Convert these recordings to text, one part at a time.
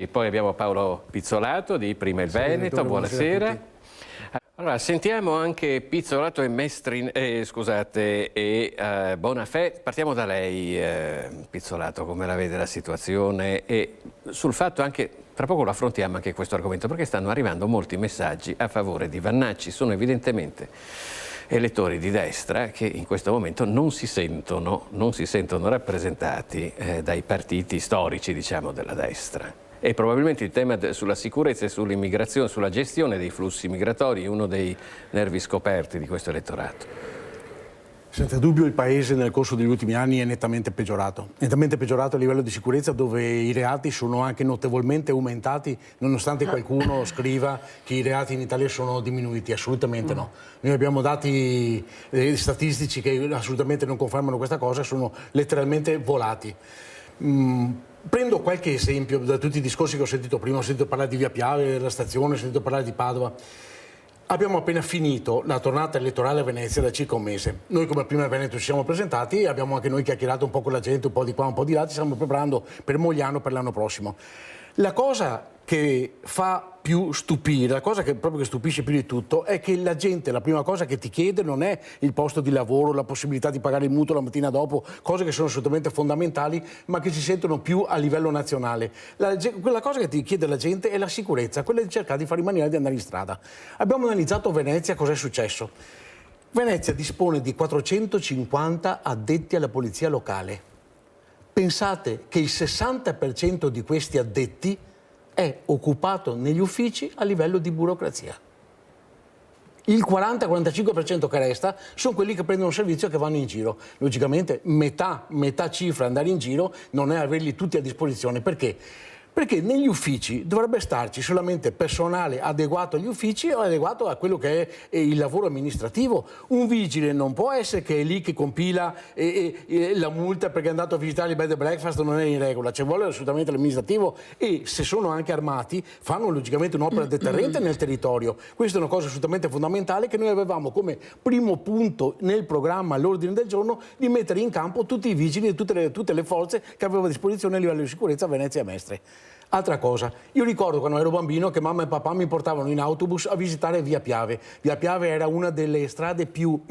E poi abbiamo Paolo Pizzolato di Prima il Veneto, buonasera. Allora, sentiamo anche Pizzolato e Bonafè. Partiamo da lei, Pizzolato, come la vede la situazione e sul fatto anche, tra poco lo affrontiamo anche questo argomento, perché stanno arrivando molti messaggi a favore di Vannacci, sono evidentemente elettori di destra che in questo momento non si sentono rappresentati dai partiti storici, diciamo, della destra. E probabilmente il tema sulla sicurezza e sull'immigrazione, sulla gestione dei flussi migratori è uno dei nervi scoperti di questo elettorato. Senza dubbio il Paese nel corso degli ultimi anni è nettamente peggiorato a livello di sicurezza, dove i reati sono anche notevolmente aumentati, nonostante qualcuno scriva che i reati in Italia sono diminuiti. Assolutamente no. Noi abbiamo dati statistici che assolutamente non confermano questa cosa, sono letteralmente volati. Prendo qualche esempio da tutti i discorsi che ho sentito prima. Ho sentito parlare di Via Piave, della stazione, ho sentito parlare di Padova. Abbiamo appena finito la tornata elettorale a Venezia da circa un mese. Noi come Prima Veneto ci siamo presentati e abbiamo anche noi chiacchierato un po' con la gente, un po' di qua, un po' di là, ci stiamo preparando per Mogliano per l'anno prossimo. La cosa che fa più stupire, la cosa che proprio che stupisce più di tutto è che la gente, la prima cosa che ti chiede non è il posto di lavoro, la possibilità di pagare il mutuo la mattina dopo, cose che sono assolutamente fondamentali, ma che si sentono più a livello nazionale. Quella cosa che ti chiede la gente è la sicurezza, quella di cercare di fare in maniera di andare in strada. Abbiamo analizzato Venezia, cosa è successo. Venezia dispone di 450 addetti alla polizia locale. Pensate che il 60% di questi addetti è occupato negli uffici a livello di burocrazia. Il 40-45% che resta sono quelli che prendono servizio e che vanno in giro. Logicamente metà cifra andare in giro non è averli tutti a disposizione. Perché? Perché negli uffici dovrebbe starci solamente personale adeguato agli uffici o adeguato a quello che è il lavoro amministrativo. Un vigile non può essere che è lì che compila la multa perché è andato a visitare il bed and breakfast, non è in regola, ci vuole assolutamente l'amministrativo e se sono anche armati fanno logicamente un'opera deterrente nel territorio. Questa è una cosa assolutamente fondamentale che noi avevamo come primo punto nel programma all'ordine del giorno di mettere in campo tutti i vigili e tutte le forze che aveva a disposizione a livello di sicurezza a Venezia e Mestre. Altra cosa, io ricordo quando ero bambino che mamma e papà mi portavano in autobus a visitare Via Piave. Via Piave era una delle strade più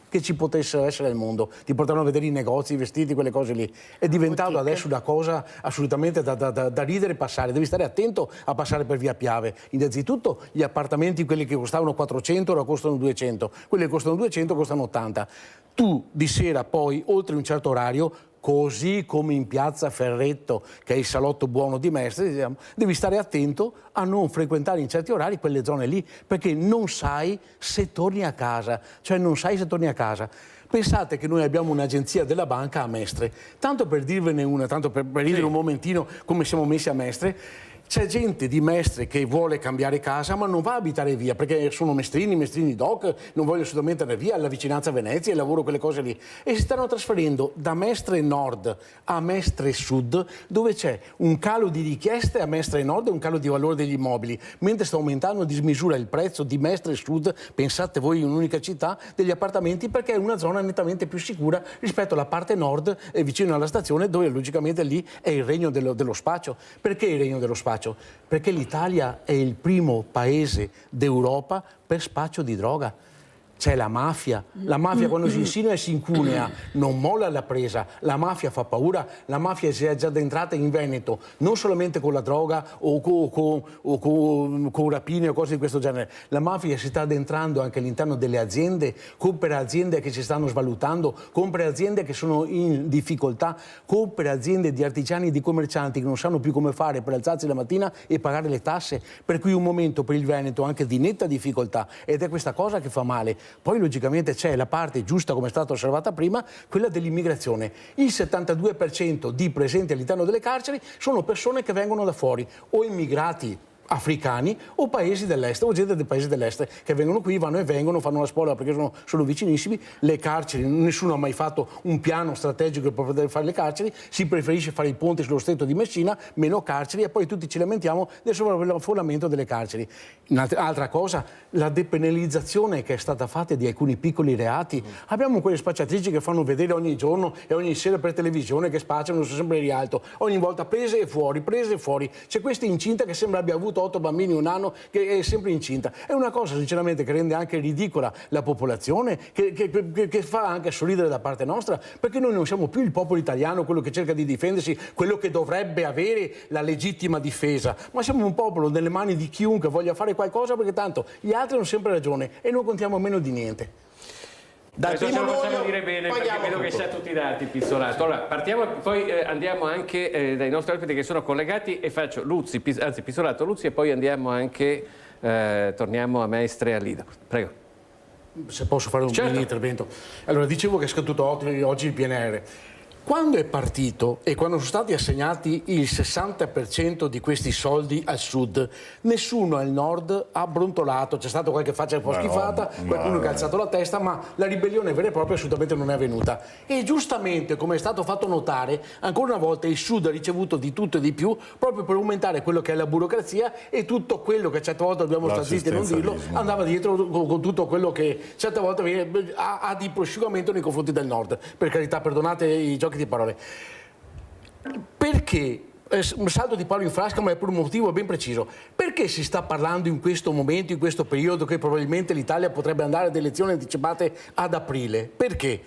che ci potessero essere al mondo. Ti portavano a vedere i negozi, i vestiti, quelle cose lì. È diventato adesso una cosa assolutamente da ridere e passare. Devi stare attento a passare per Via Piave. Innanzitutto gli appartamenti, quelli che costavano 400, ora costano 200. Quelli che costano 200 costano 80. Tu di sera poi, oltre un certo orario, così come in piazza Ferretto, che è il salotto buono di Mestre, diciamo, devi stare attento a non frequentare in certi orari quelle zone lì, perché non sai se torni a casa, Pensate che noi abbiamo un'agenzia della banca a Mestre, tanto per dirvene una, tanto per ridere un momentino come siamo messi a Mestre. C'è gente di Mestre che vuole cambiare casa ma non va a abitare via perché sono mestrini doc, non vogliono assolutamente andare via, alla vicinanza a Venezia, il lavoro, quelle cose lì. E si stanno trasferendo da Mestre Nord a Mestre Sud, dove c'è un calo di richieste a Mestre Nord e un calo di valore degli immobili, mentre sta aumentando a dismisura il prezzo di Mestre Sud, pensate voi in un'unica città, degli appartamenti, perché è una zona nettamente più sicura rispetto alla parte nord e vicino alla stazione, dove logicamente lì è il regno dello spaccio. Perché il regno dello spaccio? Perché l'Italia è il primo paese d'Europa per spaccio di droga. C'è la mafia quando si insinua e si incunea non molla la presa, la mafia fa paura, la mafia si è già addentrata in Veneto, non solamente con la droga o con rapine o cose di questo genere, la mafia si sta addentrando anche all'interno delle aziende, compra aziende che si stanno svalutando, compra aziende che sono in difficoltà, compra aziende di artigiani e di commercianti che non sanno più come fare per alzarsi la mattina e pagare le tasse, per cui un momento per il Veneto anche di netta difficoltà, ed è questa cosa che fa male. Poi logicamente c'è la parte giusta, come è stata osservata prima, quella dell'immigrazione. Il 72% di presenti all'interno delle carceri sono persone che vengono da fuori, o immigrati africani o paesi dell'est, o gente dei paesi dell'est che vengono qui, vanno e vengono, fanno la spola perché sono vicinissimi. Le carceri, nessuno ha mai fatto un piano strategico per poter fare le carceri, si preferisce fare i ponti sullo stretto di Messina, meno carceri, e poi tutti ci lamentiamo del sovraffollamento delle carceri. Altra cosa, la depenalizzazione che è stata fatta di alcuni piccoli reati. Abbiamo quelle spacciatrici che fanno vedere ogni giorno e ogni sera per televisione che spacciano sempre in rialto, ogni volta prese e fuori, prese e fuori. C'è questa incinta che sembra abbia avuto 8 bambini in un anno, che è sempre incinta. È una cosa sinceramente che rende anche ridicola la popolazione, che fa anche sorridere da parte nostra, perché noi non siamo più il popolo italiano, quello che cerca di difendersi, quello che dovrebbe avere la legittima difesa, ma siamo un popolo nelle mani di chiunque voglia fare qualcosa, perché tanto gli altri hanno sempre ragione e non contiamo meno di niente. Adesso ce lo facciamo dire bene, perché vedo che sa tutti i dati, Pizzolato. Allora, partiamo, poi andiamo anche dai nostri ospiti che sono collegati, e faccio Pizzolato, Luzzi, e poi andiamo anche, torniamo a Mestre e a Lido. Prego. Se posso fare un mini intervento. Allora, dicevo che è scaduto oggi il PNR. Quando è partito e quando sono stati assegnati il 60% di questi soldi al sud, nessuno al nord ha brontolato, c'è stata qualche faccia un po' schifata, qualcuno che ha alzato la testa, ma la ribellione vera e propria assolutamente non è avvenuta. E giustamente, come è stato fatto notare, ancora una volta il sud ha ricevuto di tutto e di più, proprio per aumentare quello che è la burocrazia, e tutto quello che certe volte dobbiamo stare zitti e non dirlo, andava dietro con tutto quello che certe volte ha di prosciugamento nei confronti del nord. Per carità, perdonate i giochi di parole. Perché salto di palo in frasca, ma è per un motivo ben preciso. Perché si sta parlando in questo momento, in questo periodo, che probabilmente l'Italia potrebbe andare ad elezioni anticipate ad aprile? Perché?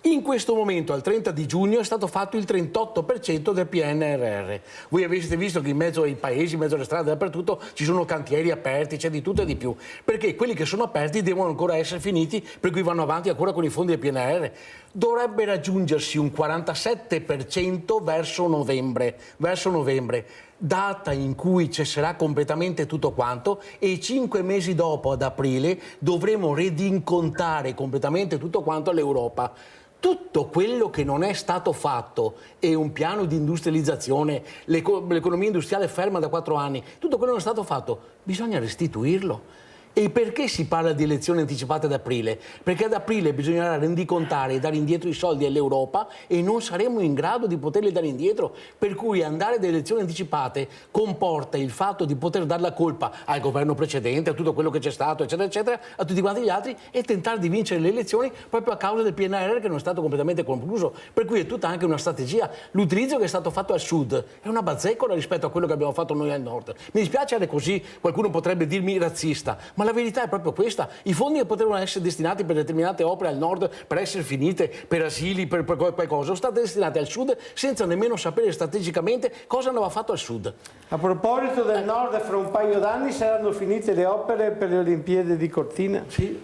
In questo momento, al 30 di giugno, è stato fatto il 38% del PNRR. Voi avete visto che in mezzo ai paesi, in mezzo alle strade, dappertutto ci sono cantieri aperti, c'è di tutto e di più. Perché quelli che sono aperti devono ancora essere finiti, per cui vanno avanti ancora con i fondi del PNRR. Dovrebbe raggiungersi un 47% verso novembre, data in cui cesserà completamente tutto quanto, e 5 mesi dopo, ad aprile, dovremo redincontare completamente tutto quanto all'Europa. Tutto quello che non è stato fatto, e un piano di industrializzazione, l'economia industriale ferma da 4 anni, tutto quello che non è stato fatto, bisogna restituirlo. E perché si parla di elezioni anticipate ad aprile? Perché ad aprile bisognerà rendicontare e dare indietro i soldi all'Europa, e non saremo in grado di poterli dare indietro. Per cui andare ad elezioni anticipate comporta il fatto di poter dare la colpa al governo precedente, a tutto quello che c'è stato, eccetera, eccetera, a tutti quanti gli altri, e tentare di vincere le elezioni proprio a causa del PNRR che non è stato completamente concluso. Per cui è tutta anche una strategia. L'utilizzo che è stato fatto al sud è una bazzecola rispetto a quello che abbiamo fatto noi al nord. Mi dispiace essere così, qualcuno potrebbe dirmi razzista, ma la verità è proprio questa. I fondi che potevano essere destinati per determinate opere al nord, per essere finite, per asili, per qualcosa, sono state destinate al sud senza nemmeno sapere strategicamente cosa andava fatto al sud. A proposito del nord, fra un paio d'anni saranno finite le opere per le Olimpiadi di Cortina? Sì,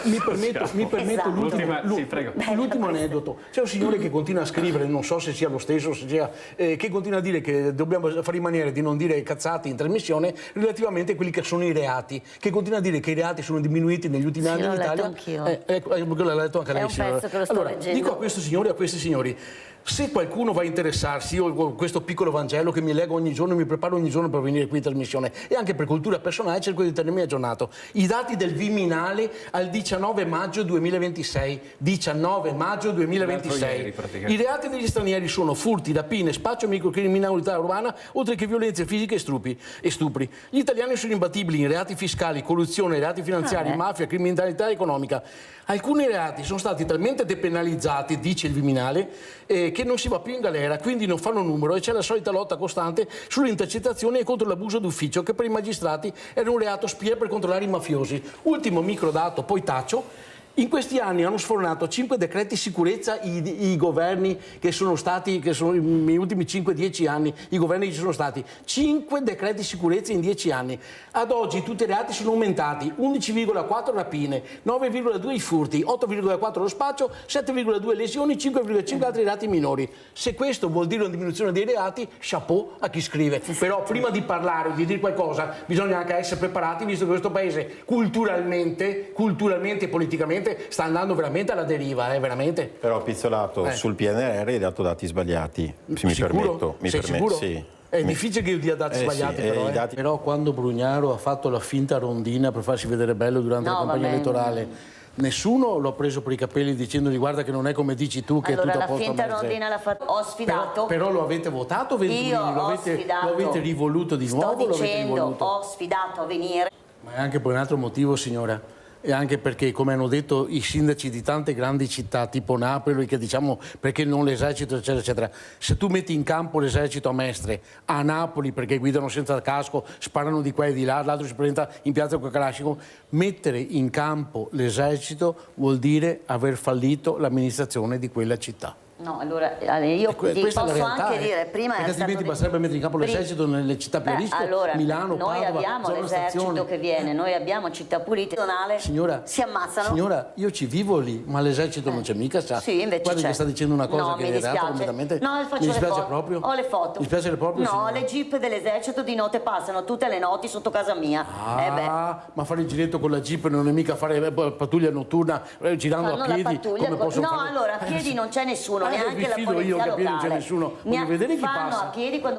mi permetto l'ultimo aneddoto. C'è un signore che continua a scrivere, non so se sia lo stesso, che continua a dire che dobbiamo fare in maniera di non dire cazzate in trasmissione relativamente a quelli che sono i reati, che continua a dire che i reati sono diminuiti negli ultimi anni in Italia. Anch'io. L'ha letto anche lei. È un pezzo che lo sto allora, leggendo. dico a questi signori, se qualcuno va a interessarsi, io ho questo piccolo Vangelo che mi leggo ogni giorno, mi preparo ogni giorno per venire qui in trasmissione, e anche per cultura personale cerco di tenermi aggiornato. I dati del Viminale al 19 maggio 2026. 19 maggio 2026. I reati degli stranieri sono furti, rapine, spaccio, microcriminalità urbana, oltre che violenze fisiche e stupri. Gli italiani sono imbattibili in reati fiscali, corruzione, reati finanziari, mafia, criminalità economica. Alcuni reati sono stati talmente depenalizzati, dice il Viminale, che non si va più in galera, quindi non fanno numero, e c'è la solita lotta costante sulle intercettazioni e contro l'abuso d'ufficio, che per i magistrati era un reato spia per controllare i mafiosi. Ultimo microdato, poi taccio. In questi anni hanno sfornato 5 decreti sicurezza i governi negli ultimi 5-10 anni, i governi che ci sono stati. 5 decreti sicurezza in 10 anni. Ad oggi tutti i reati sono aumentati: 11,4 rapine, 9,2 i furti, 8,4 lo spaccio, 7,2 lesioni, 5,5 altri reati minori. Se questo vuol dire una diminuzione dei reati, chapeau a chi scrive. Però prima di parlare o di dire qualcosa bisogna anche essere preparati, visto che questo paese culturalmente e politicamente sta andando veramente alla deriva, veramente. Però Pizzolato, sul PNR hai dato dati sbagliati, se mi Sicuro? permetto. Sei sicuro? Sì. È difficile che io dia dati sbagliati, sì, però, i dati- però quando Brugnaro ha fatto la finta rondina per farsi vedere bello durante la campagna elettorale, nessuno l'ha preso per i capelli dicendogli guarda che non è come dici tu che allora, è tutto a la posto. finta rondina l'ha fatta. Ho sfidato. Però lo avete votato Venturini? Io Lo ho sfidato. lo avete rivoluto di nuovo? Sto lo avete dicendo, rivoluto? ho sfidato a venire. Ma è anche per un altro motivo, signora. E anche perché, come hanno detto i sindaci di tante grandi città, tipo Napoli, che diciamo perché non l'esercito, eccetera, eccetera. Se tu metti in campo l'esercito a Mestre, a Napoli, perché guidano senza casco, sparano di qua e di là, l'altro si presenta in piazza con Kalashnikov, mettere in campo l'esercito vuol dire aver fallito l'amministrazione di quella città. No, allora io ti Questa è la posso realtà, anche dire, prima perché era altrimenti stato basterebbe mettere in campo l'esercito nelle città più a rischio, allora, Milano, noi Padova, abbiamo zona l'esercito stazione. che viene, noi abbiamo città pulite, Signora, si ammazzano. Signora, io ci vivo lì, ma l'esercito non c'è mica, sa. Sì, invece Guardi c'è. che sta dicendo una cosa No, che mi è errata dispiace. completamente. No, faccio mi le dispiace foto. proprio. Ho le foto. Mi dispiace proprio, No, signora. le jeep dell'esercito di notte passano tutte le notti sotto casa mia. Ma fare il giretto con la jeep non è mica fare pattuglia notturna girando Fanno a la piedi. pattuglia. Come posso No, fare? allora a piedi non c'è nessuno, neanche mi la fido polizia io che a piedi non c'è locale. nessuno. Voglio vedere chi fanno passa. a piedi quando